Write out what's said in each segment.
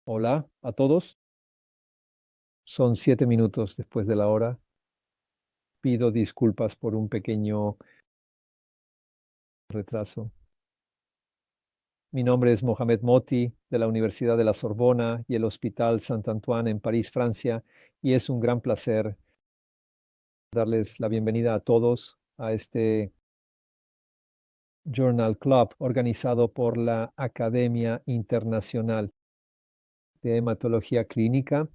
Hola a todos. Son 7 minutos después de la hora. Pido disculpas por un pequeño retraso. Mi nombre es Mohamed Moti de la Universidad de la Sorbona y el Hospital Saint-Antoine en París, Francia, y es un gran placer darles la bienvenida a todos a este Journal Club organizado por la Academia Internacional de Hematología Clínica.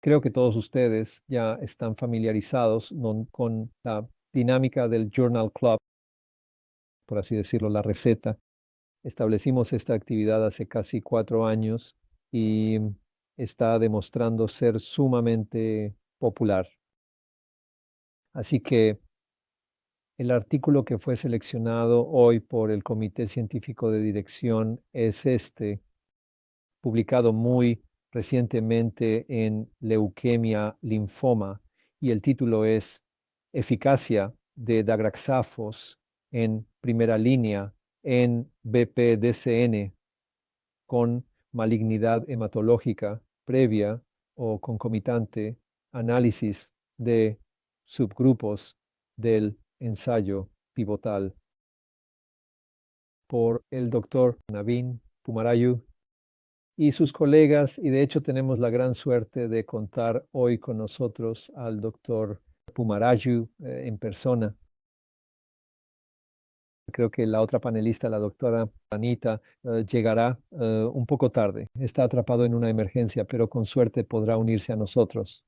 Creo que todos ustedes ya están familiarizados con la dinámica del Journal Club, por así decirlo, la receta. Establecimos esta actividad hace casi 4 años y está demostrando ser sumamente popular. Así que el artículo que fue seleccionado hoy por el Comité Científico de Dirección es este, publicado muy recientemente en Leuquemia Linfoma, y el título es Eficacia de Dagraxafos en primera línea en BPDCN con malignidad hematológica previa o concomitante, análisis de subgrupos del ensayo pivotal, por el doctor Navin Pumarayu y sus colegas, y de hecho tenemos la gran suerte de contar hoy con nosotros al doctor Pumarayu en persona. Creo que la otra panelista, la doctora Anita, llegará un poco tarde. Está atrapado en una emergencia, pero con suerte podrá unirse a nosotros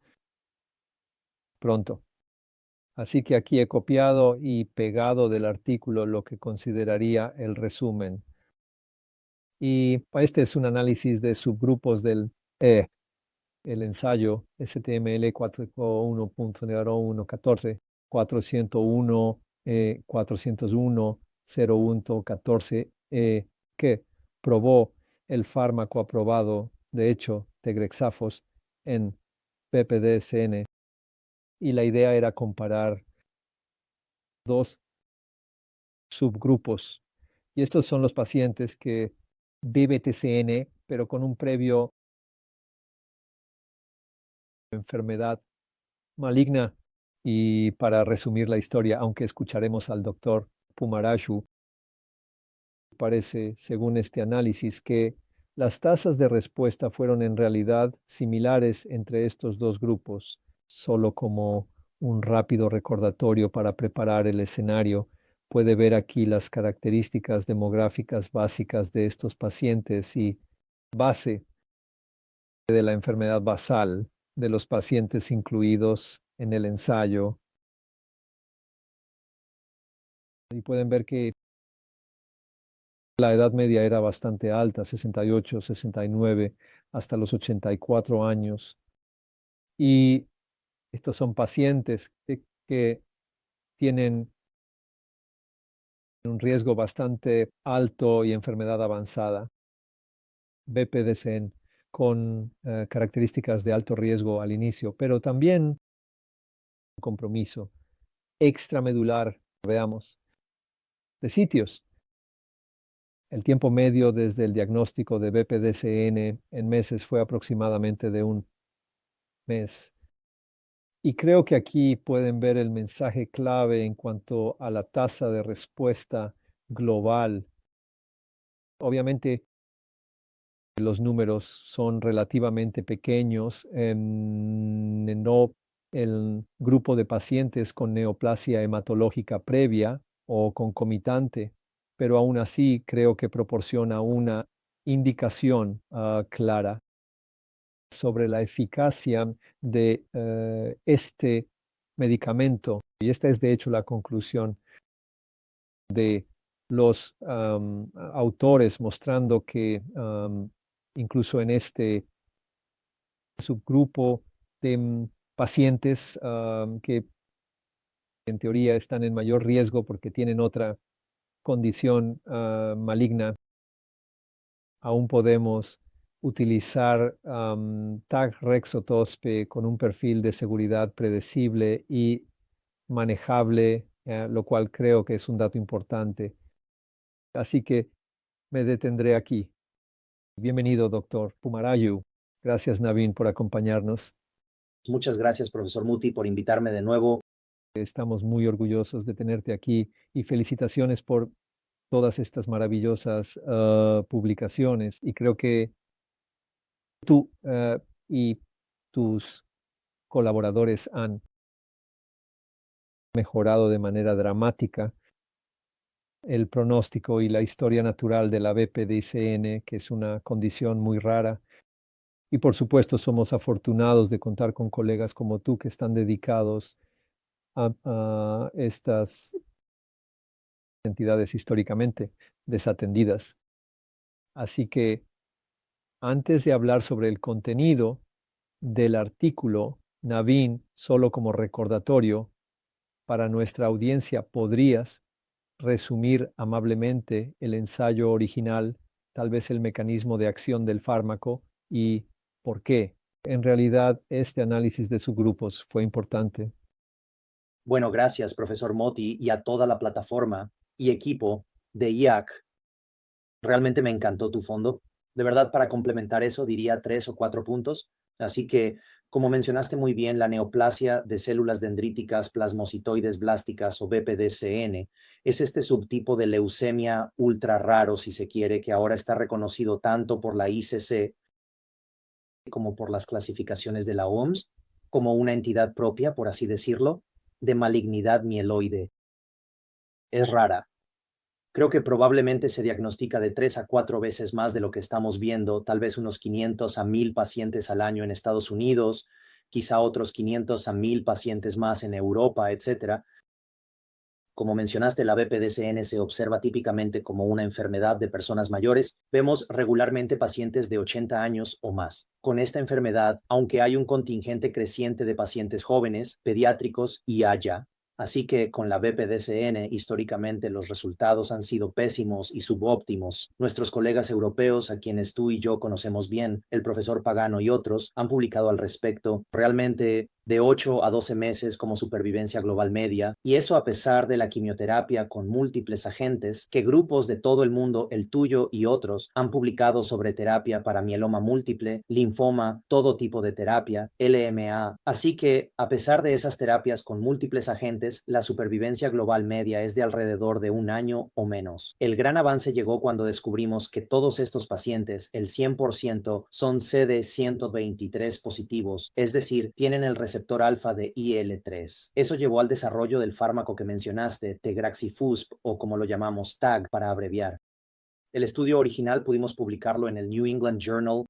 pronto. Así que aquí he copiado y pegado del artículo lo que consideraría el resumen. Y este es un análisis de subgrupos del el ensayo STML 401.014, 401, 401, 0.14, que probó el fármaco aprobado, de hecho, Tegrexafos en PPDCN. Y la idea era comparar dos subgrupos. Y estos son los pacientes que BBTCN, pero con un previo enfermedad maligna. Y para resumir la historia, aunque escucharemos al doctor Pumaraju, parece, según este análisis, que las tasas de respuesta fueron en realidad similares entre estos dos grupos. Solo como un rápido recordatorio para preparar el escenario, puede ver aquí las características demográficas básicas de estos pacientes y base de la enfermedad basal de los pacientes incluidos en el ensayo. Y pueden ver que la edad media era bastante alta, 68, 69, hasta los 84 años. Y estos son pacientes que tienen un riesgo bastante alto y enfermedad avanzada, BPDCN, con características de alto riesgo al inicio, pero también un compromiso extramedular, veamos, de sitios. El tiempo medio desde el diagnóstico de BPDCN en meses fue aproximadamente de un mes. Y creo que aquí pueden ver el mensaje clave en cuanto a la tasa de respuesta global. Obviamente, los números son relativamente pequeños en no el grupo de pacientes con neoplasia hematológica previa o concomitante, pero aún así creo que proporciona una indicación clara sobre la eficacia de este medicamento. Y esta es de hecho la conclusión de los autores, mostrando que incluso en este subgrupo de pacientes que en teoría están en mayor riesgo porque tienen otra condición maligna, aún podemos utilizar tagrexotospe con un perfil de seguridad predecible y manejable, lo cual creo que es un dato importante. Así que me detendré aquí. Bienvenido, doctor Pumarayu. Gracias, Naveen, por acompañarnos. Muchas gracias, profesor Muti, por invitarme de nuevo. Estamos muy orgullosos de tenerte aquí y felicitaciones por todas estas maravillosas publicaciones. Y creo que tú y tus colaboradores han mejorado de manera dramática el pronóstico y la historia natural de la BPDCN, que es una condición muy rara. Y por supuesto, somos afortunados de contar con colegas como tú que están dedicados a estas entidades históricamente desatendidas. Así que antes de hablar sobre el contenido del artículo, Naveen, solo como recordatorio para nuestra audiencia, ¿podrías resumir amablemente el ensayo original, tal vez el mecanismo de acción del fármaco y por qué en realidad este análisis de subgrupos fue importante? Bueno, gracias, profesor Moti, y a toda la plataforma y equipo de IAC. Realmente me encantó tu fondo. De verdad, para complementar eso, diría 3 o 4 puntos. Así que, como mencionaste muy bien, la neoplasia de células dendríticas plasmocitoides blásticas o BPDCN es este subtipo de leucemia ultra raro, si se quiere, que ahora está reconocido tanto por la ICC como por las clasificaciones de la OMS, como una entidad propia, por así decirlo, de malignidad mieloide. Es rara. Creo que probablemente se diagnostica de 3 a 4 veces más de lo que estamos viendo, tal vez unos 500 a 1000 pacientes al año en Estados Unidos, quizá otros 500 a 1000 pacientes más en Europa, etcétera. Como mencionaste, la BPDCN se observa típicamente como una enfermedad de personas mayores. Vemos regularmente pacientes de 80 años o más. Con esta enfermedad, aunque hay un contingente creciente de pacientes jóvenes, pediátricos y allá. Así que con la BPDCN, históricamente los resultados han sido pésimos y subóptimos. Nuestros colegas europeos, a quienes tú y yo conocemos bien, el profesor Pagano y otros, han publicado al respecto. Realmente de 8 a 12 meses como supervivencia global media, y eso a pesar de la quimioterapia con múltiples agentes que grupos de todo el mundo, el tuyo y otros, han publicado sobre terapia para mieloma múltiple, linfoma, todo tipo de terapia, LMA. Así que, a pesar de esas terapias con múltiples agentes, la supervivencia global media es de alrededor de 1 año o menos. El gran avance llegó cuando descubrimos que todos estos pacientes, el 100%, son CD123 positivos, es decir, tienen el receptor alfa de IL-3. Eso llevó al desarrollo del fármaco que mencionaste, Tegraxifusp, o como lo llamamos TAG para abreviar. El estudio original pudimos publicarlo en el New England Journal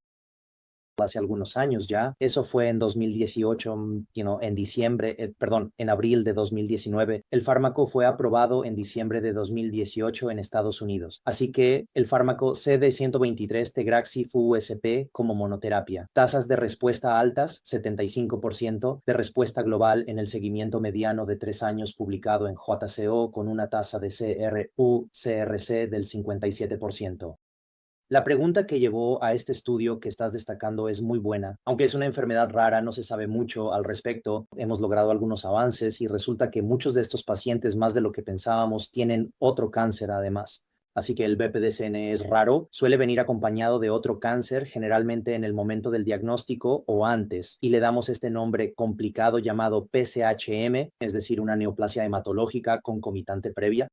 hace algunos años ya. Eso fue en 2018, en diciembre, en abril de 2019. El fármaco fue aprobado en diciembre de 2018 en Estados Unidos. Así que el fármaco CD123 Tegraxif-USP como monoterapia. Tasas de respuesta altas, 75%, de respuesta global en el seguimiento mediano de 3 años publicado en JCO con una tasa de CRU-CRC del 57%. La pregunta que llevó a este estudio que estás destacando es muy buena. Aunque es una enfermedad rara, no se sabe mucho al respecto. Hemos logrado algunos avances y resulta que muchos de estos pacientes, más de lo que pensábamos, tienen otro cáncer además. Así que el BPDCN es raro, suele venir acompañado de otro cáncer, generalmente en el momento del diagnóstico o antes, y le damos este nombre complicado llamado PCHM, es decir, una neoplasia hematológica concomitante previa.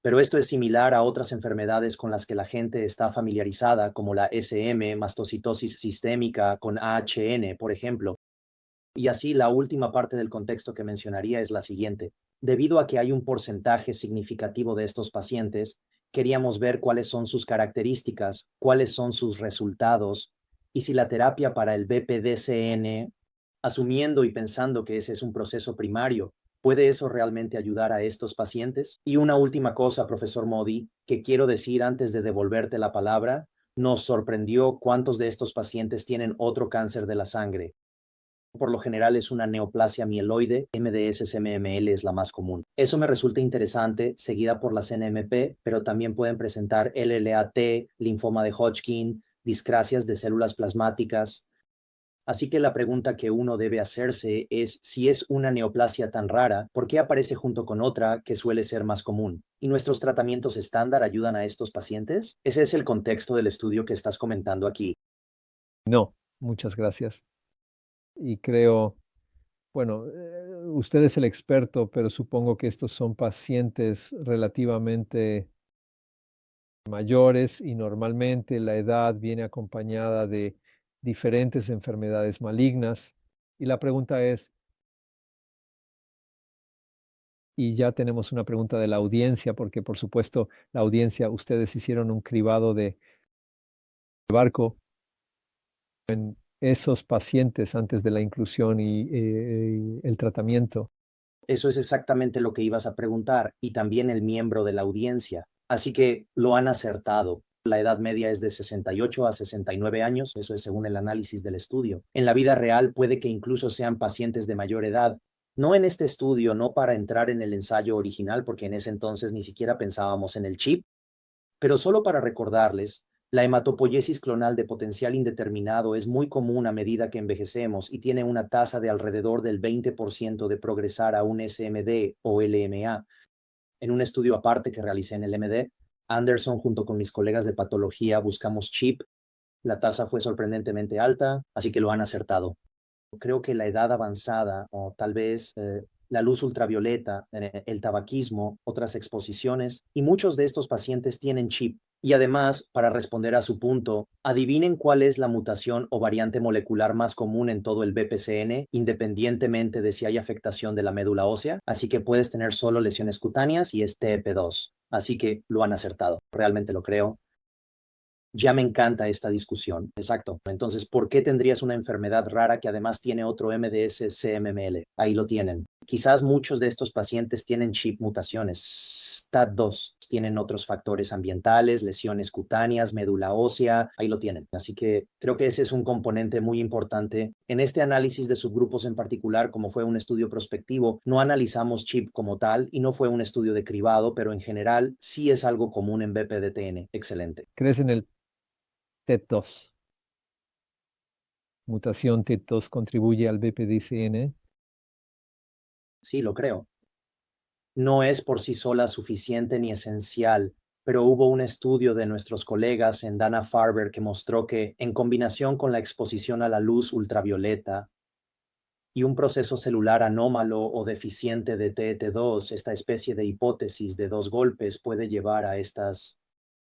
Pero esto es similar a otras enfermedades con las que la gente está familiarizada, como la SM, mastocitosis sistémica con AHN, por ejemplo. Y así la última parte del contexto que mencionaría es la siguiente. Debido a que hay un porcentaje significativo de estos pacientes, queríamos ver cuáles son sus características, cuáles son sus resultados y si la terapia para el BPDCN, asumiendo y pensando que ese es un proceso primario, ¿puede eso realmente ayudar a estos pacientes? Y una última cosa, profesor Modi, que quiero decir antes de devolverte la palabra, nos sorprendió cuántos de estos pacientes tienen otro cáncer de la sangre. Por lo general es una neoplasia mieloide, MDS-CMML es la más común. Eso me resulta interesante, seguida por la CNMP, pero también pueden presentar LLAT, linfoma de Hodgkin, discrasias de células plasmáticas. Así que la pregunta que uno debe hacerse es si es una neoplasia tan rara, ¿por qué aparece junto con otra que suele ser más común? ¿Y nuestros tratamientos estándar ayudan a estos pacientes? Ese es el contexto del estudio que estás comentando aquí. No, muchas gracias. Y creo, bueno, usted es el experto, pero supongo que estos son pacientes relativamente mayores y normalmente la edad viene acompañada de diferentes enfermedades malignas. Y la pregunta es, y ya tenemos una pregunta de la audiencia, porque por supuesto la audiencia, ustedes hicieron un cribado de barco en esos pacientes antes de la inclusión y el tratamiento. Eso es exactamente lo que ibas a preguntar y también el miembro de la audiencia. Así que lo han acertado. La edad media es de 68 a 69 años, eso es según el análisis del estudio. En la vida real puede que incluso sean pacientes de mayor edad. No en este estudio, no para entrar en el ensayo original, porque en ese entonces ni siquiera pensábamos en el chip, pero solo para recordarles, la hematopoiesis clonal de potencial indeterminado es muy común a medida que envejecemos y tiene una tasa de alrededor del 20% de progresar a un SMD o LMA. En un estudio aparte que realicé en el MD, Anderson junto con mis colegas de patología buscamos CHIP. La tasa fue sorprendentemente alta, así que lo han acertado. Creo que la edad avanzada o tal vez la luz ultravioleta, el tabaquismo, otras exposiciones, y muchos de estos pacientes tienen chip. Y además, para responder a su punto, adivinen cuál es la mutación o variante molecular más común en todo el BPCN, independientemente de si hay afectación de la médula ósea. Así que puedes tener solo lesiones cutáneas y es TP2. Así que lo han acertado, realmente lo creo. Ya me encanta esta discusión. Exacto. Entonces, ¿por qué tendrías una enfermedad rara que además tiene otro MDS-CMML? Ahí lo tienen. Quizás muchos de estos pacientes tienen chip mutaciones. STAT2 tienen otros factores ambientales, lesiones cutáneas, médula ósea, ahí lo tienen. Así que creo que ese es un componente muy importante. En este análisis de subgrupos en particular, como fue un estudio prospectivo, no analizamos chip como tal y no fue un estudio de cribado, pero en general sí es algo común en BPDTN. Excelente. ¿Crees en el TET2? Mutación TET2 contribuye al BPDCN. Sí, lo creo. No es por sí sola suficiente ni esencial, pero hubo un estudio de nuestros colegas en Dana-Farber que mostró que, en combinación con la exposición a la luz ultravioleta y un proceso celular anómalo o deficiente de TET2, esta especie de hipótesis de dos golpes puede llevar a estas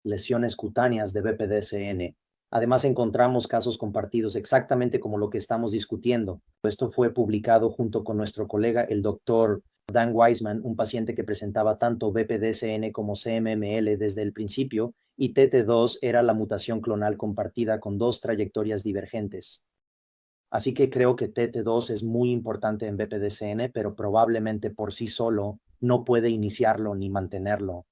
lesiones cutáneas de BPDCN. Además, encontramos casos compartidos exactamente como lo que estamos discutiendo. Esto fue publicado junto con nuestro colega, el doctor Dan Weisman, un paciente que presentaba tanto BPDCN como CMML desde el principio, y TT2 era la mutación clonal compartida con dos trayectorias divergentes. Así que creo que TT2 es muy importante en BPDCN, pero probablemente por sí solo no puede iniciarlo ni mantenerlo,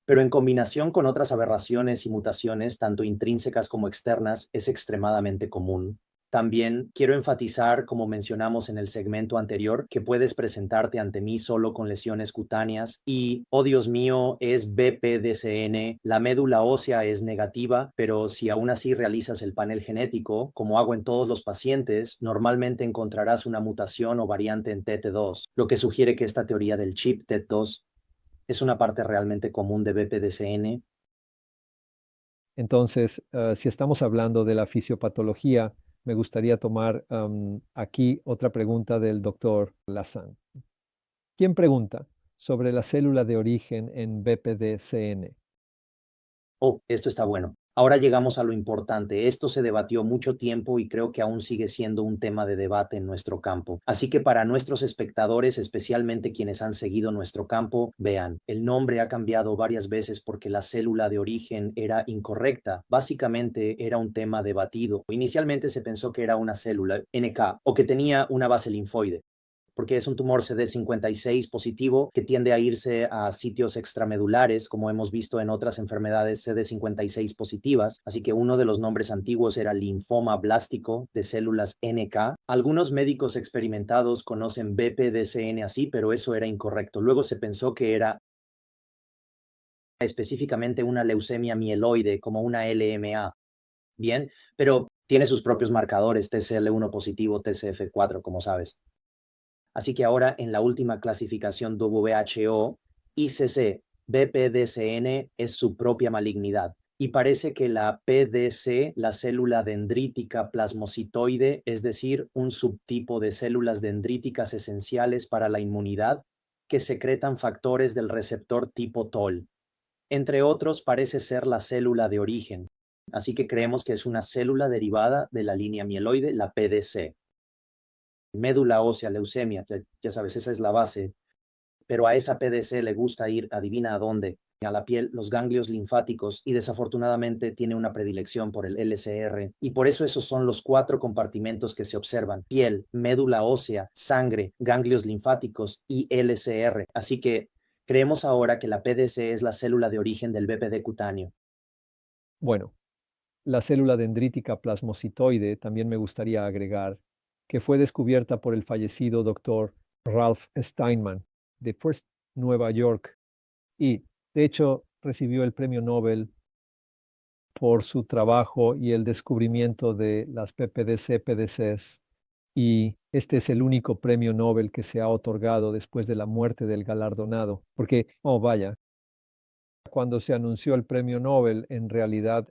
pero en combinación con otras aberraciones y mutaciones, tanto intrínsecas como externas, es extremadamente común. También quiero enfatizar, como mencionamos en el segmento anterior, que puedes presentarte ante mí solo con lesiones cutáneas y, oh Dios mío, es BPDCN, la médula ósea es negativa, pero si aún así realizas el panel genético, como hago en todos los pacientes, normalmente encontrarás una mutación o variante en TT2, lo que sugiere que esta teoría del chip TET2 es una parte realmente común de BPDCN. Entonces, si estamos hablando de la fisiopatología, me gustaría tomar aquí otra pregunta del doctor Lazan. ¿Quién pregunta sobre la célula de origen en BPDCN? Oh, esto está bueno. Ahora llegamos a lo importante. Esto se debatió mucho tiempo y creo que aún sigue siendo un tema de debate en nuestro campo. Así que para nuestros espectadores, especialmente quienes han seguido nuestro campo, vean, el nombre ha cambiado varias veces porque la célula de origen era incorrecta. Básicamente era un tema debatido. Inicialmente se pensó que era una célula NK o que tenía una base linfoide, porque es un tumor CD56 positivo que tiende a irse a sitios extramedulares, como hemos visto en otras enfermedades CD56 positivas. Así que uno de los nombres antiguos era linfoma blástico de células NK. Algunos médicos experimentados conocen BPDCN así, pero eso era incorrecto. Luego se pensó que era específicamente una leucemia mieloide, como una LMA. Bien, pero Tiene sus propios marcadores, TCL1 positivo, TCF4, como sabes. Así que ahora en la última clasificación WHO, ICC, BPDCN es su propia malignidad. Y parece que la PDC, la célula dendrítica plasmocitoide, es decir, un subtipo de células dendríticas esenciales para la inmunidad que secretan factores del receptor tipo TOL. Entre otros, parece ser la célula de origen. Así que creemos que es una célula derivada de la línea mieloide, la PDC. Médula ósea, leucemia, ya sabes, esa es la base, pero a esa PDC le gusta ir, adivina a dónde, a la piel, los ganglios linfáticos, y desafortunadamente tiene una predilección por el LCR, y por eso esos son los 4 compartimentos que se observan: piel, médula ósea, sangre, ganglios linfáticos y LCR. Así que creemos ahora que la PDC es la célula de origen del BPD cutáneo. Bueno, la célula dendrítica plasmocitoide también me gustaría agregar, que fue descubierta por el fallecido doctor Ralph Steinman de First Nueva York y, de hecho, recibió el premio Nobel por su trabajo y el descubrimiento de las PDCs. Y este es el único premio Nobel que se ha otorgado después de la muerte del galardonado. Porque, oh vaya, cuando se anunció el premio Nobel, en realidad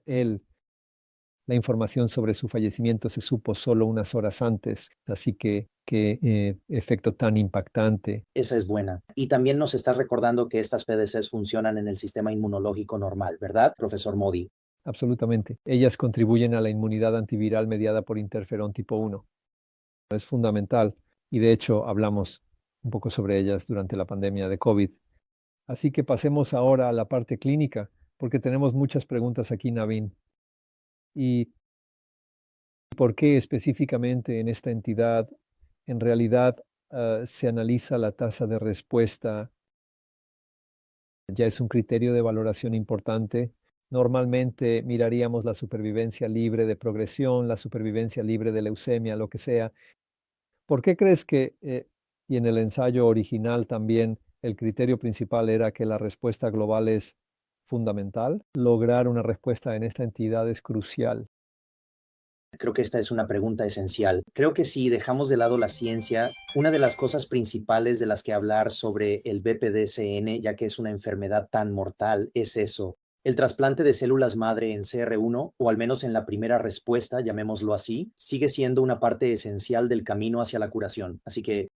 la información sobre su fallecimiento se supo solo unas horas antes. Así que qué efecto tan impactante. Esa es buena. Y también nos estás recordando que estas PDCs funcionan en el sistema inmunológico normal, ¿verdad, profesor Modi? Absolutamente. Ellas contribuyen a la inmunidad antiviral mediada por interferón tipo 1. Es fundamental y de hecho hablamos un poco sobre ellas durante la pandemia de COVID. Así que pasemos ahora a la parte clínica, porque tenemos muchas preguntas aquí, Navin. ¿Y por qué específicamente en esta entidad en realidad se analiza la tasa de respuesta? Ya es un criterio de valoración importante. Normalmente miraríamos la supervivencia libre de progresión, la supervivencia libre de leucemia, lo que sea. ¿Por qué crees que, y en el ensayo original también, el criterio principal era que la respuesta global es fundamental? Lograr una respuesta en esta entidad es crucial. Creo que esta es una pregunta esencial. Creo que si dejamos de lado la ciencia, una de las cosas principales de las que hablar sobre el BPDCN, ya que es una enfermedad tan mortal, es eso: el trasplante de células madre en CR1, o al menos en la primera respuesta, llamémoslo así, sigue siendo una parte esencial del camino hacia la curación. Así que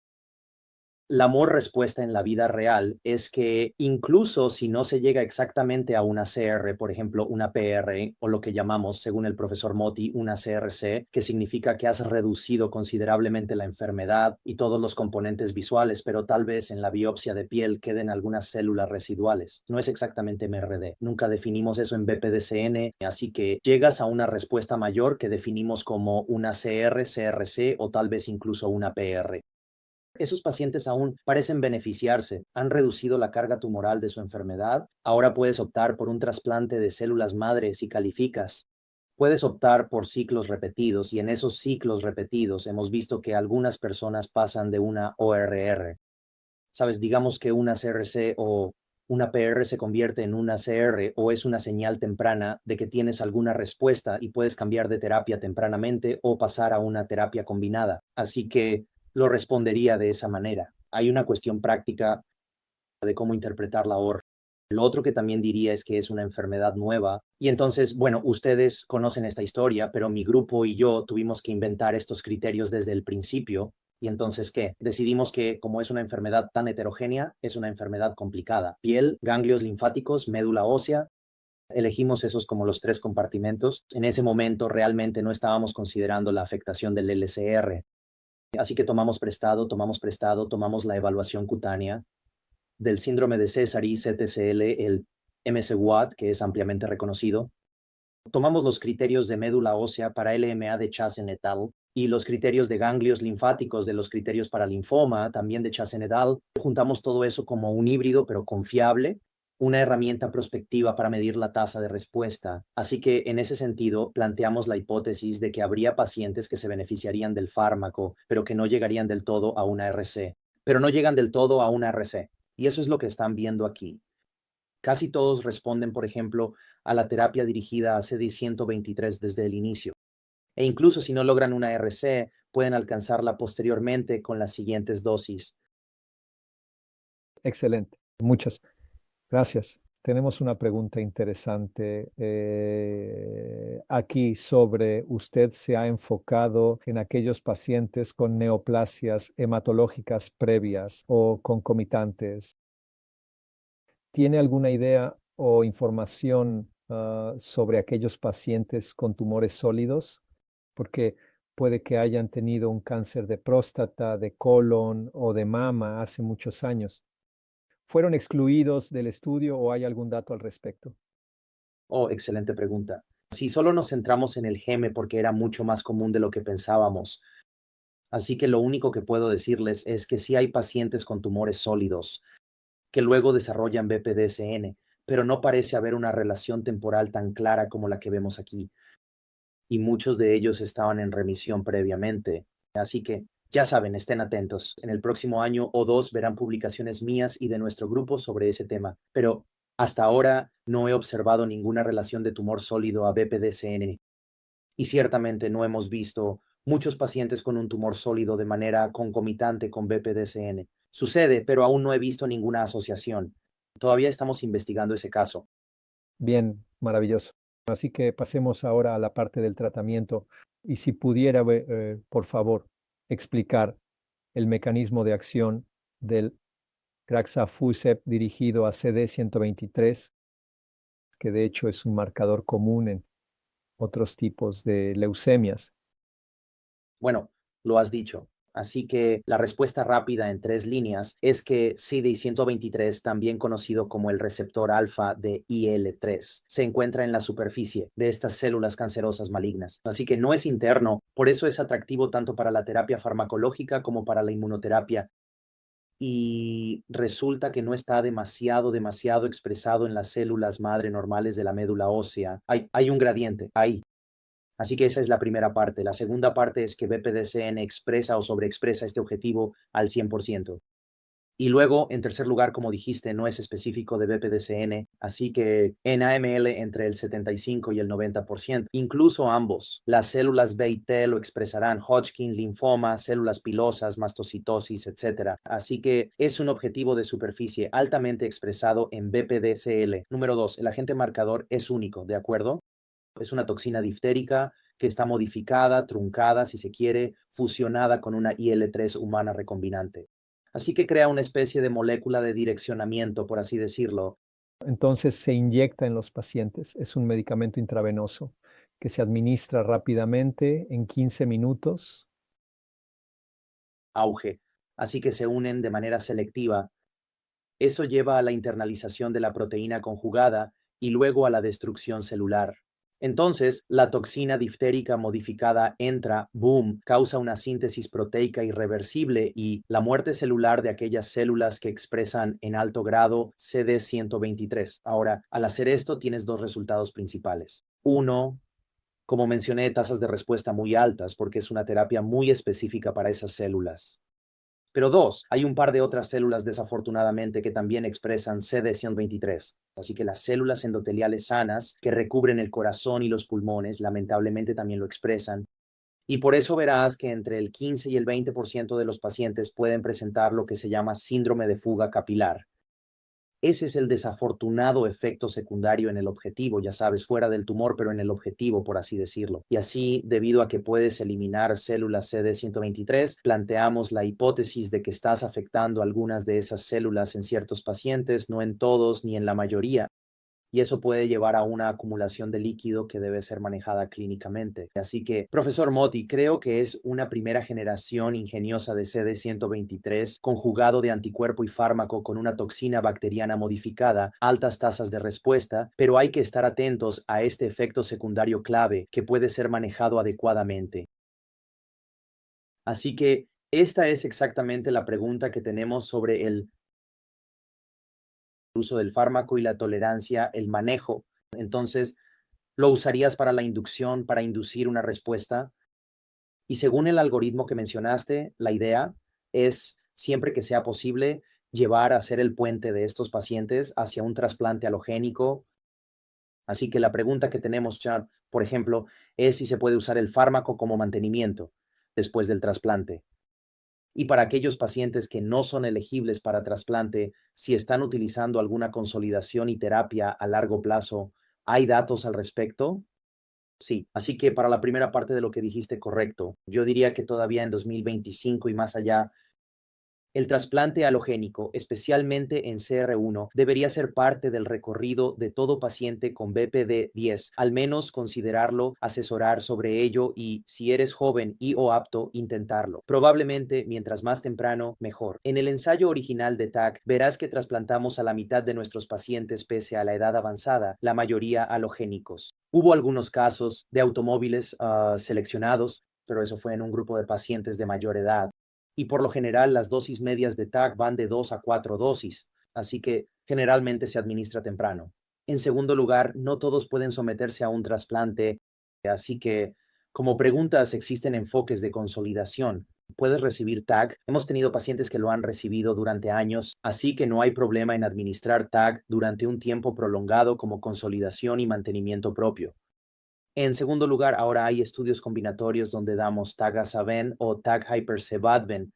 la amor respuesta en la vida real es que incluso si no se llega exactamente a una CR, por ejemplo, una PR, o lo que llamamos, según el profesor Moti, una CRC, que significa que has reducido considerablemente la enfermedad y todos los componentes visuales, pero tal vez en la biopsia de piel queden algunas células residuales. No es exactamente MRD. Nunca definimos eso en BPDCN, así que llegas a una respuesta mayor que definimos como una CR, CRC o tal vez incluso una PR. Esos pacientes aún parecen beneficiarse, han reducido la carga tumoral de su enfermedad. Ahora puedes optar por un trasplante de células madre si calificas. Puedes optar por ciclos repetidos, y en esos ciclos repetidos hemos visto que algunas personas pasan de una ORR. Sabes, digamos que una CRC o una PR se convierte en una CR, o es una señal temprana de que tienes alguna respuesta y puedes cambiar de terapia tempranamente o pasar a una terapia combinada. Así que lo respondería de esa manera. Hay una cuestión práctica de cómo interpretar la OR. Lo otro que también diría es que es una enfermedad nueva, y entonces, bueno, ustedes conocen esta historia, pero mi grupo y yo tuvimos que inventar estos criterios desde el principio. Y entonces, ¿qué? Decidimos que como es una enfermedad tan heterogénea, es una enfermedad complicada: piel, ganglios linfáticos, médula ósea. Elegimos esos como los 3 compartimentos. En ese momento realmente no estábamos considerando la afectación del LCR. Así que tomamos la evaluación cutánea del síndrome de Sézary, CTCL, el MSWAT, que es ampliamente reconocido. Tomamos los criterios de médula ósea para LMA de Chazen et al. Y los criterios de ganglios linfáticos de los criterios para linfoma, también de Chazen et al. Juntamos todo eso como un híbrido, pero confiable, una herramienta prospectiva para medir la tasa de respuesta. Así que en ese sentido planteamos la hipótesis de que habría pacientes que se beneficiarían del fármaco, pero que no llegarían del todo a una RC. Pero no llegan del todo a una RC. Y eso es lo que están viendo aquí. Casi todos responden, por ejemplo, a la terapia dirigida a CD123 desde el inicio. E incluso si no logran una RC, pueden alcanzarla posteriormente con las siguientes dosis. Excelente. Muchas gracias. Tenemos una pregunta interesante aquí sobre usted se ha enfocado en aquellos pacientes con neoplasias hematológicas previas o concomitantes. ¿Tiene alguna idea o información sobre aquellos pacientes con tumores sólidos? Porque puede que hayan tenido un cáncer de próstata, de colon o de mama hace muchos años. ¿Fueron excluidos del estudio o hay algún dato al respecto? Oh, excelente pregunta. Si solo nos centramos en el GEME porque era mucho más común de lo que pensábamos. Así que lo único que puedo decirles es que sí hay pacientes con tumores sólidos que luego desarrollan BPDSN, pero no parece haber una relación temporal tan clara como la que vemos aquí. Y muchos de ellos estaban en remisión previamente. Así que, ya saben, estén atentos. En el próximo año o dos verán publicaciones mías y de nuestro grupo sobre ese tema. Pero hasta ahora no he observado ninguna relación de tumor sólido a BPDCN. Y ciertamente no hemos visto muchos pacientes con un tumor sólido de manera concomitante con BPDCN. Sucede, pero aún no he visto ninguna asociación. Todavía estamos investigando ese caso. Bien, maravilloso. Así que pasemos ahora a la parte del tratamiento y si pudiera, por favor, explicar el mecanismo de acción del Graxafusep dirigido a CD123, que de hecho es un marcador común en otros tipos de leucemias. Bueno, lo has dicho. Así que la respuesta rápida en 3 líneas es que CD123, también conocido como el receptor alfa de IL-3, se encuentra en la superficie de estas células cancerosas malignas. Así que no es interno, por eso es atractivo tanto para la terapia farmacológica como para la inmunoterapia. Y resulta que no está demasiado expresado en las células madre normales de la médula ósea. Hay un gradiente ahí. Así que esa es la primera parte. La segunda parte es que BPDCN expresa o sobreexpresa este objetivo al 100%. Y luego, en tercer lugar, como dijiste, no es específico de BPDCN, así que en AML entre el 75 y el 90%. Incluso ambos, las células B y T lo expresarán: Hodgkin, linfoma, células pilosas, mastocitosis, etc. Así que es un objetivo de superficie altamente expresado en BPDCL. Número 2, el agente marcador es único, ¿de acuerdo? Es una toxina diftérica que está modificada, truncada, si se quiere, fusionada con una IL-3 humana recombinante. Así que crea una especie de molécula de direccionamiento, por así decirlo. Entonces se inyecta en los pacientes. Es un medicamento intravenoso que se administra rápidamente en 15 minutos. Auge. Así que se unen de manera selectiva. Eso lleva a la internalización de la proteína conjugada y luego a la destrucción celular. Entonces, la toxina diftérica modificada entra, boom, causa una síntesis proteica irreversible y la muerte celular de aquellas células que expresan en alto grado CD123. Ahora, al hacer esto, tienes dos resultados principales. Uno, como mencioné, tasas de respuesta muy altas porque es una terapia muy específica para esas células. Pero dos, hay un par de otras células desafortunadamente que también expresan CD123. Así que las células endoteliales sanas que recubren el corazón y los pulmones lamentablemente también lo expresan. Y por eso verás que entre el 15 y el 20% de los pacientes pueden presentar lo que se llama síndrome de fuga capilar. Ese es el desafortunado efecto secundario en el objetivo, ya sabes, fuera del tumor, pero en el objetivo, por así decirlo. Y así, debido a que puedes eliminar células CD123, planteamos la hipótesis de que estás afectando algunas de esas células en ciertos pacientes, no en todos ni en la mayoría, y eso puede llevar a una acumulación de líquido que debe ser manejada clínicamente. Así que, profesor Moti, creo que es una primera generación ingeniosa de CD123 conjugado de anticuerpo y fármaco con una toxina bacteriana modificada, altas tasas de respuesta, pero hay que estar atentos a este efecto secundario clave que puede ser manejado adecuadamente. Así que esta es exactamente la pregunta que tenemos sobre el uso del fármaco y la tolerancia, el manejo. Entonces, ¿lo usarías para la inducción, para inducir una respuesta? Y según el algoritmo que mencionaste, la idea es, siempre que sea posible, llevar a ser el puente de estos pacientes hacia un trasplante alogénico Así que la pregunta que tenemos, Chad, por ejemplo, es si se puede usar el fármaco como mantenimiento después del trasplante. Y para aquellos pacientes que no son elegibles para trasplante, si están utilizando alguna consolidación y terapia a largo plazo, ¿hay datos al respecto? Sí, así que para la primera parte de lo que dijiste, correcto. Yo diría que todavía en 2025 y más allá, el trasplante halogénico, especialmente en CR1, debería ser parte del recorrido de todo paciente con BPD-10, al menos considerarlo, asesorar sobre ello y, si eres joven y o apto, intentarlo. Probablemente, mientras más temprano, mejor. En el ensayo original de TAC, verás que trasplantamos a la mitad de nuestros pacientes pese a la edad avanzada, la mayoría halogénicos. Hubo algunos casos de automóviles seleccionados, pero eso fue en un grupo de pacientes de mayor edad y por lo general las dosis medias de TAC van de 2 a 4 dosis, así que generalmente se administra temprano. En segundo lugar, no todos pueden someterse a un trasplante, así que como preguntas existen enfoques de consolidación. Puedes recibir TAC. Hemos tenido pacientes que lo han recibido durante años, así que no hay problema en administrar TAC durante un tiempo prolongado como consolidación y mantenimiento propio. En segundo lugar, ahora hay estudios combinatorios donde damos TAG-Azaven o TAG-Hypersevadven.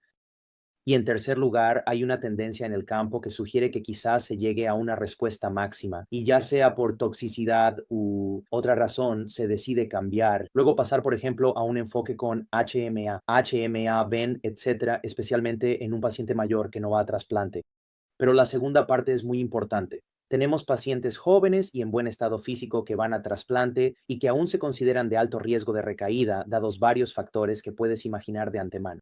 Y en tercer lugar, hay una tendencia en el campo que sugiere que quizás se llegue a una respuesta máxima y ya sea por toxicidad u otra razón, se decide cambiar. Luego pasar, por ejemplo, a un enfoque con HMA, VEN, etcétera, especialmente en un paciente mayor que no va a trasplante. Pero la segunda parte es muy importante. Tenemos pacientes jóvenes y en buen estado físico que van a trasplante y que aún se consideran de alto riesgo de recaída, dados varios factores que puedes imaginar de antemano.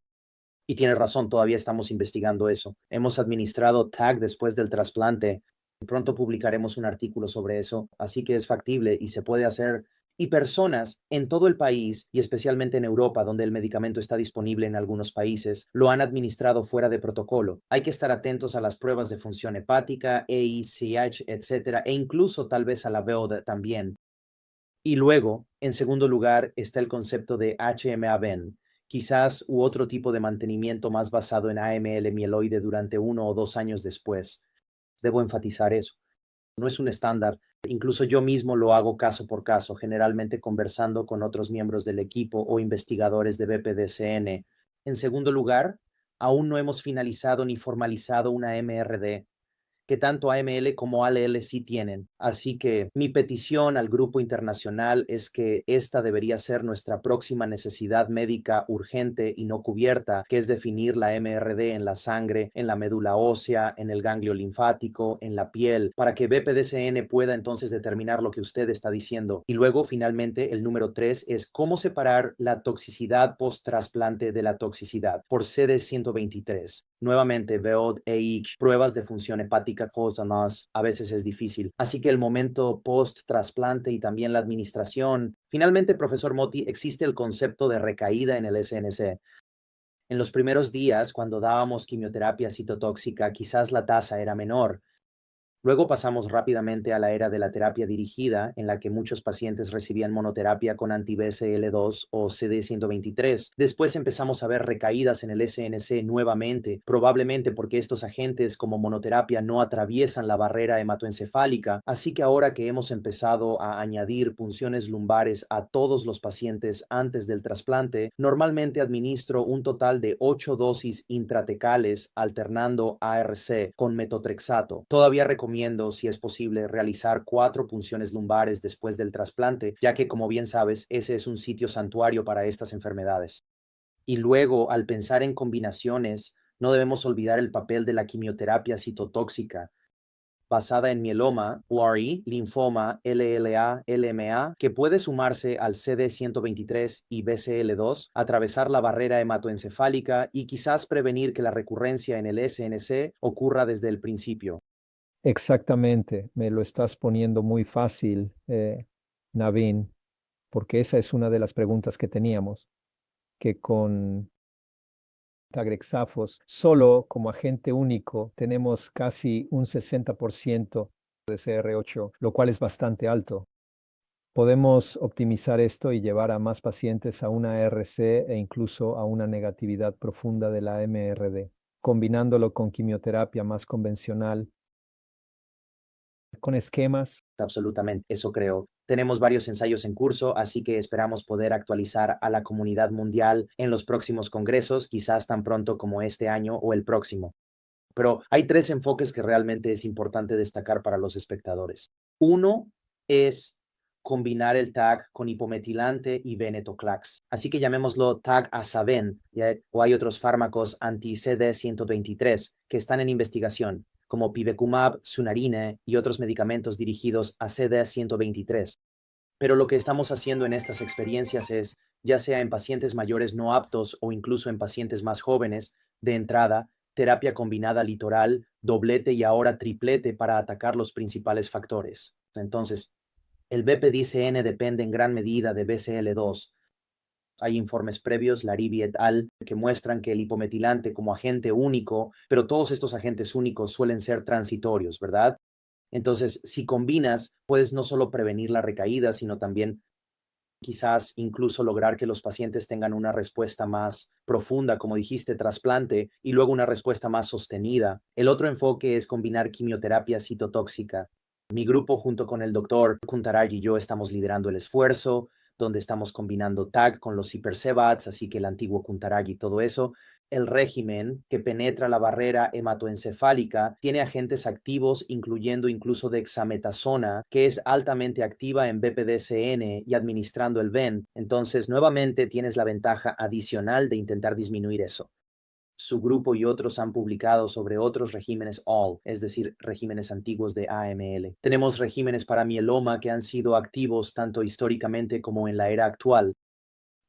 Y tiene razón, todavía estamos investigando eso. Hemos administrado TAG después del trasplante. Pronto publicaremos un artículo sobre eso, así que es factible y se puede hacer. Y personas en todo el país, y especialmente en Europa, donde el medicamento está disponible en algunos países, lo han administrado fuera de protocolo. Hay que estar atentos a las pruebas de función hepática, AECH, etcétera, e incluso tal vez a la VEOD también. Y luego, en segundo lugar, está el concepto de HMA-VEN, quizás u otro tipo de mantenimiento más basado en AML mieloide durante 1 o 2 años después. Debo enfatizar eso. No es un estándar. Incluso yo mismo lo hago caso por caso, generalmente conversando con otros miembros del equipo o investigadores de BPDCN. En segundo lugar, aún no hemos finalizado ni formalizado una MRD, que tanto AML como ALL sí tienen. Así que mi petición al grupo internacional es que esta debería ser nuestra próxima necesidad médica urgente y no cubierta, que es definir la MRD en la sangre, en la médula ósea, en el ganglio linfático, en la piel, para que BPDCN pueda entonces determinar lo que usted está diciendo. Y luego, finalmente, el número 3 es cómo separar la toxicidad post-trasplante de la toxicidad por CD123. Nuevamente, VEOD, EIC, pruebas de función hepática COSANAS, a veces es difícil. Así que el momento post-trasplante y también la administración. Finalmente, profesor Moti, existe el concepto de recaída en el SNC. En los primeros días, cuando dábamos quimioterapia citotóxica, quizás la tasa era menor. Luego pasamos rápidamente a la era de la terapia dirigida, en la que muchos pacientes recibían monoterapia con anti-BCL2 o CD123. Después empezamos a ver recaídas en el SNC nuevamente, probablemente porque estos agentes como monoterapia no atraviesan la barrera hematoencefálica, así que ahora que hemos empezado a añadir punciones lumbares a todos los pacientes antes del trasplante, normalmente administro un total de 8 dosis intratecales alternando ARC con metotrexato. Todavía recomiendo, si es posible, realizar 4 punciones lumbares después del trasplante, ya que, como bien sabes, ese es un sitio santuario para estas enfermedades. Y luego, al pensar en combinaciones, no debemos olvidar el papel de la quimioterapia citotóxica, basada en mieloma, WARI, linfoma, LLA, LMA, que puede sumarse al CD123 y BCL2, atravesar la barrera hematoencefálica y quizás prevenir que la recurrencia en el SNC ocurra desde el principio. Exactamente, me lo estás poniendo muy fácil, Naveen, porque esa es una de las preguntas que teníamos, que con tagrexafos, solo como agente único, tenemos casi un 60% de CR8, lo cual es bastante alto. Podemos optimizar esto y llevar a más pacientes a una RC e incluso a una negatividad profunda de la MRD, combinándolo con quimioterapia más convencional con esquemas. Absolutamente, eso creo. Tenemos varios ensayos en curso, así que esperamos poder actualizar a la comunidad mundial en los próximos congresos, quizás tan pronto como este año o el próximo. Pero hay tres enfoques que realmente es importante destacar para los espectadores. Uno es combinar el tag con hipometilante y venetoclax. Así que llamémoslo tag azaven, o hay otros fármacos anti-CD123 que están en investigación, como pivekimab, sunarine y otros medicamentos dirigidos a CD123. Pero lo que estamos haciendo en estas experiencias es, ya sea en pacientes mayores no aptos o incluso en pacientes más jóvenes, de entrada, terapia combinada litoral, doblete y ahora triplete para atacar los principales factores. Entonces, el BPDCN depende en gran medida de BCL2. Hay informes previos, Larivi et al., que muestran que el hipometilante como agente único, pero todos estos agentes únicos suelen ser transitorios, ¿verdad? Entonces, si combinas, puedes no solo prevenir la recaída, sino también quizás incluso lograr que los pacientes tengan una respuesta más profunda, como dijiste, trasplante, y luego una respuesta más sostenida. El otro enfoque es combinar quimioterapia citotóxica. Mi grupo junto con el doctor Kuntaraj y yo estamos liderando el esfuerzo, donde estamos combinando TAG con los hipersebats, así que el antiguo Kuntaraj y todo eso. El régimen que penetra la barrera hematoencefálica tiene agentes activos, incluyendo incluso dexametasona, que es altamente activa en BPDCN y administrando el VEN. Entonces, nuevamente tienes la ventaja adicional de intentar disminuir eso. Su grupo y otros han publicado sobre otros regímenes ALL, es decir, regímenes antiguos de AML. Tenemos regímenes para mieloma que han sido activos tanto históricamente como en la era actual.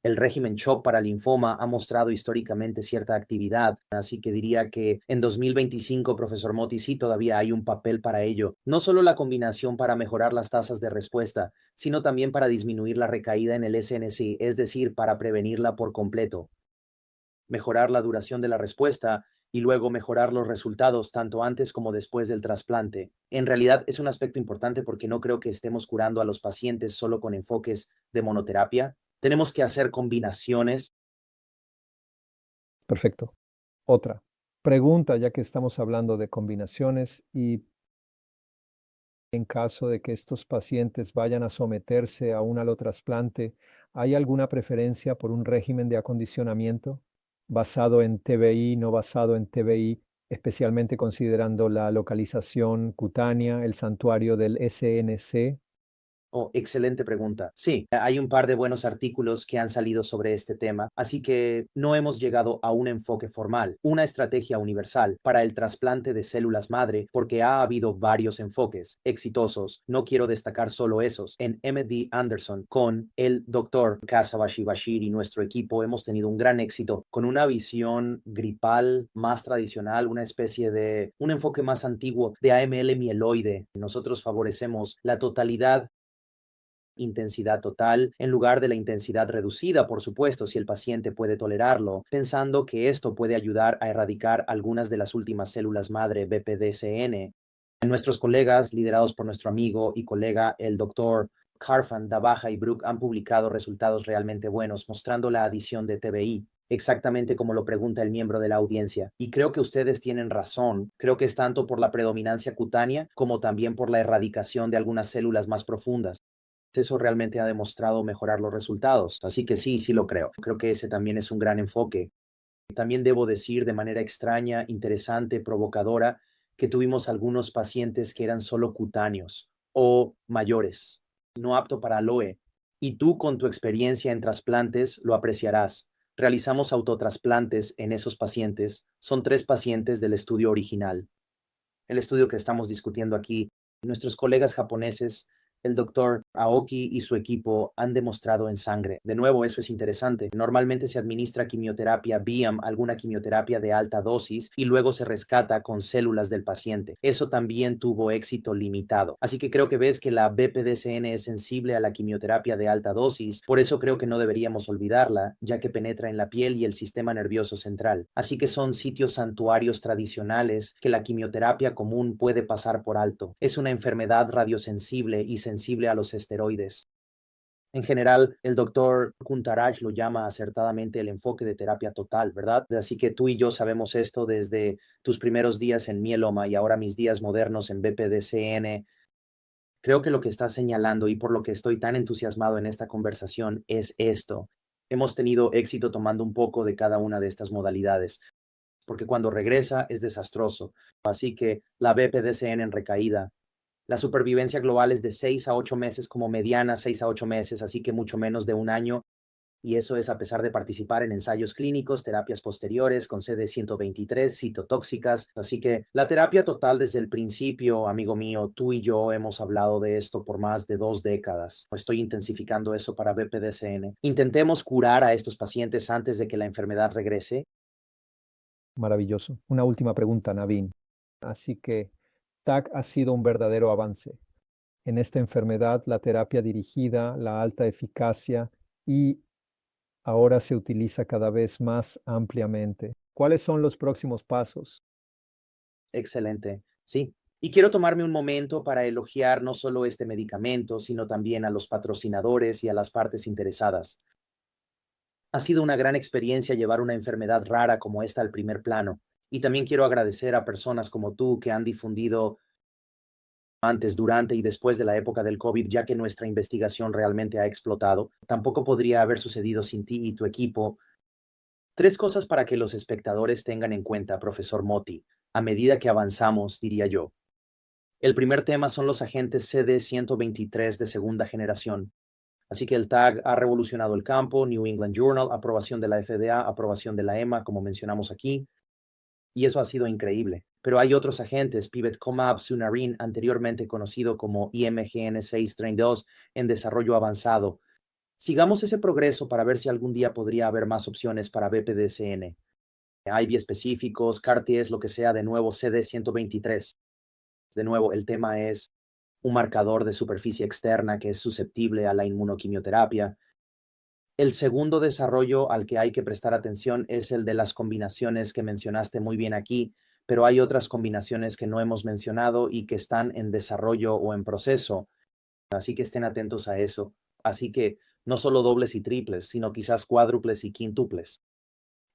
El régimen CHOP para linfoma ha mostrado históricamente cierta actividad, así que diría que en 2025, profesor Motti, sí todavía hay un papel para ello. No solo la combinación para mejorar las tasas de respuesta, sino también para disminuir la recaída en el SNC, es decir, para prevenirla por completo, mejorar la duración de la respuesta y luego mejorar los resultados tanto antes como después del trasplante. En realidad es un aspecto importante porque no creo que estemos curando a los pacientes solo con enfoques de monoterapia. Tenemos que hacer combinaciones. Perfecto. Otra pregunta, ya que estamos hablando de combinaciones y en caso de que estos pacientes vayan a someterse a un alotrasplante, ¿hay alguna preferencia por un régimen de acondicionamiento basado en TBI, no basado en TBI, especialmente considerando la localización cutánea, el santuario del SNC? Oh, excelente pregunta. Sí, hay un par de buenos artículos que han salido sobre este tema, así que no hemos llegado a un enfoque formal, una estrategia universal para el trasplante de células madre, porque ha habido varios enfoques exitosos. No quiero destacar solo esos. En MD Anderson, con el doctor Kasabashi Bashir y nuestro equipo, hemos tenido un gran éxito con una visión gripal más tradicional, una especie de un enfoque más antiguo de AML mieloide. Nosotros favorecemos la totalidad intensidad total en lugar de la intensidad reducida, por supuesto, si el paciente puede tolerarlo, pensando que esto puede ayudar a erradicar algunas de las últimas células madre BPDCN. Nuestros colegas, liderados por nuestro amigo y colega, el doctor Carfan, Dabaja y Brook, han publicado resultados realmente buenos mostrando la adición de TBI, exactamente como lo pregunta el miembro de la audiencia. Y creo que ustedes tienen razón. Creo que es tanto por la predominancia cutánea como también por la erradicación de algunas células más profundas. Eso realmente ha demostrado mejorar los resultados. Así que sí, sí lo creo. Creo que ese también es un gran enfoque. También debo decir de manera extraña, interesante, provocadora, que tuvimos algunos pacientes que eran solo cutáneos o mayores, no apto para aloe. Y tú con tu experiencia en trasplantes lo apreciarás. Realizamos autotrasplantes en esos pacientes. Son 3 pacientes del estudio original. El estudio que estamos discutiendo aquí, nuestros colegas japoneses, el doctor Aoki y su equipo han demostrado en sangre. De nuevo, eso es interesante. Normalmente se administra quimioterapia BIAM, alguna quimioterapia de alta dosis, y luego se rescata con células del paciente. Eso también tuvo éxito limitado. Así que creo que ves que la BPDCN es sensible a la quimioterapia de alta dosis. Por eso creo que no deberíamos olvidarla, ya que penetra en la piel y el sistema nervioso central. Así que son sitios santuarios tradicionales que la quimioterapia común puede pasar por alto. Es una enfermedad radiosensible y sensible a los esteroides. En general, el doctor Kuntaraj lo llama acertadamente el enfoque de terapia total, ¿verdad? Así que tú y yo sabemos esto desde tus primeros días en mieloma y ahora mis días modernos en BPDCN. Creo que lo que estás señalando y por lo que estoy tan entusiasmado en esta conversación es esto. Hemos tenido éxito tomando un poco de cada una de estas modalidades, porque cuando regresa es desastroso. Así que la BPDCN en recaída, la supervivencia global es de 6 a 8 meses como mediana, 6 a 8 meses, así que mucho menos de un año. Y eso es a pesar de participar en ensayos clínicos, terapias posteriores con CD123, citotóxicas. Así que la terapia total desde el principio, amigo mío, tú y yo hemos hablado de esto por más de 2 décadas. Estoy intensificando eso para BPDCN. Intentemos curar a estos pacientes antes de que la enfermedad regrese. Maravilloso. Una última pregunta, Navin. Así que TAC ha sido un verdadero avance. En esta enfermedad, la terapia dirigida, la alta eficacia y ahora se utiliza cada vez más ampliamente. ¿Cuáles son los próximos pasos? Excelente. Sí. Y quiero tomarme un momento para elogiar no solo este medicamento, sino también a los patrocinadores y a las partes interesadas. Ha sido una gran experiencia llevar una enfermedad rara como esta al primer plano. Y también quiero agradecer a personas como tú que han difundido antes, durante y después de la época del COVID, ya que nuestra investigación realmente ha explotado. Tampoco podría haber sucedido sin ti y tu equipo. 3 cosas para que los espectadores tengan en cuenta, profesor Moti, a medida que avanzamos, diría yo. El primer tema son los agentes CD123 de segunda generación. Así que el tag ha revolucionado el campo, New England Journal, aprobación de la FDA, aprobación de la EMA, como mencionamos aquí, y eso ha sido increíble. Pero hay otros agentes, Pivotcomab, Sunarin, anteriormente conocido como IMGN632, en desarrollo avanzado. Sigamos ese progreso para ver si algún día podría haber más opciones para BPDCN. Hay biespecíficos, CAR-Ts, lo que sea, de nuevo CD123. De nuevo, el tema es un marcador de superficie externa que es susceptible a la inmunoquimioterapia. El segundo desarrollo al que hay que prestar atención es el de las combinaciones que mencionaste muy bien aquí, pero hay otras combinaciones que no hemos mencionado y que están en desarrollo o en proceso, así que estén atentos a eso. Así que no solo dobles y triples, sino quizás cuádruples y quintuples.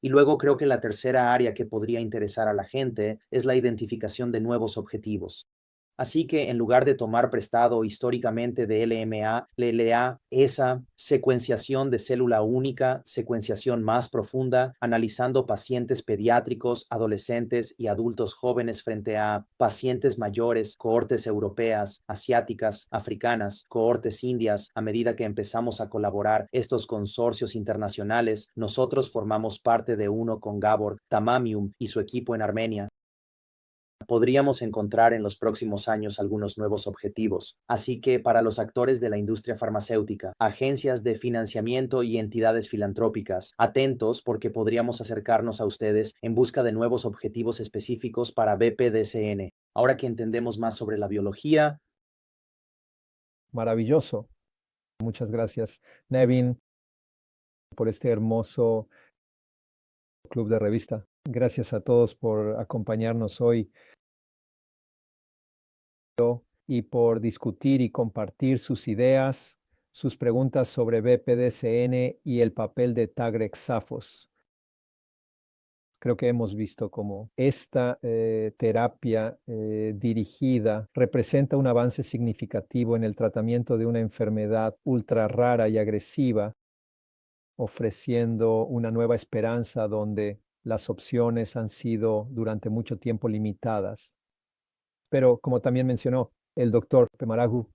Y luego creo que la tercera área que podría interesar a la gente es la identificación de nuevos objetivos. Así que en lugar de tomar prestado históricamente de LMA, LLA, esa secuenciación de célula única, secuenciación más profunda, analizando pacientes pediátricos, adolescentes y adultos jóvenes frente a pacientes mayores, cohortes europeas, asiáticas, africanas, cohortes indias, a medida que empezamos a colaborar estos consorcios internacionales, nosotros formamos parte de uno con Gabor Tamamium y su equipo en Armenia. Podríamos encontrar en los próximos años algunos nuevos objetivos. Así que para los actores de la industria farmacéutica, agencias de financiamiento y entidades filantrópicas, atentos porque podríamos acercarnos a ustedes en busca de nuevos objetivos específicos para BPDCN. Ahora que entendemos más sobre la biología, Maravilloso. Muchas gracias, Nevin, por este hermoso club de revista. Gracias a todos por acompañarnos hoy y por discutir y compartir sus ideas, sus preguntas sobre BPDCN y el papel de Tagrexafos. Creo que hemos visto cómo esta terapia dirigida representa un avance significativo en el tratamiento de una enfermedad ultra rara y agresiva, ofreciendo una nueva esperanza donde las opciones han sido durante mucho tiempo limitadas. Pero como también mencionó el doctor Pemaragu,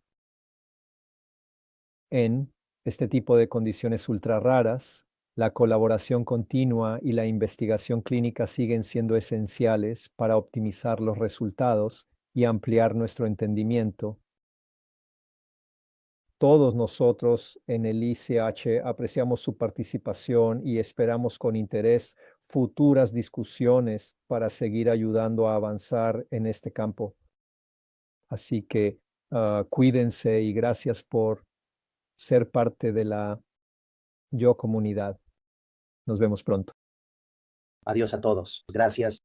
en este tipo de condiciones ultra raras, la colaboración continua y la investigación clínica siguen siendo esenciales para optimizar los resultados y ampliar nuestro entendimiento. Todos nosotros en el ICH apreciamos su participación y esperamos con interés futuras discusiones para seguir ayudando a avanzar en este campo. Así que cuídense y gracias por ser parte de la Yo Comunidad. Nos vemos pronto. adiós a todos. Gracias.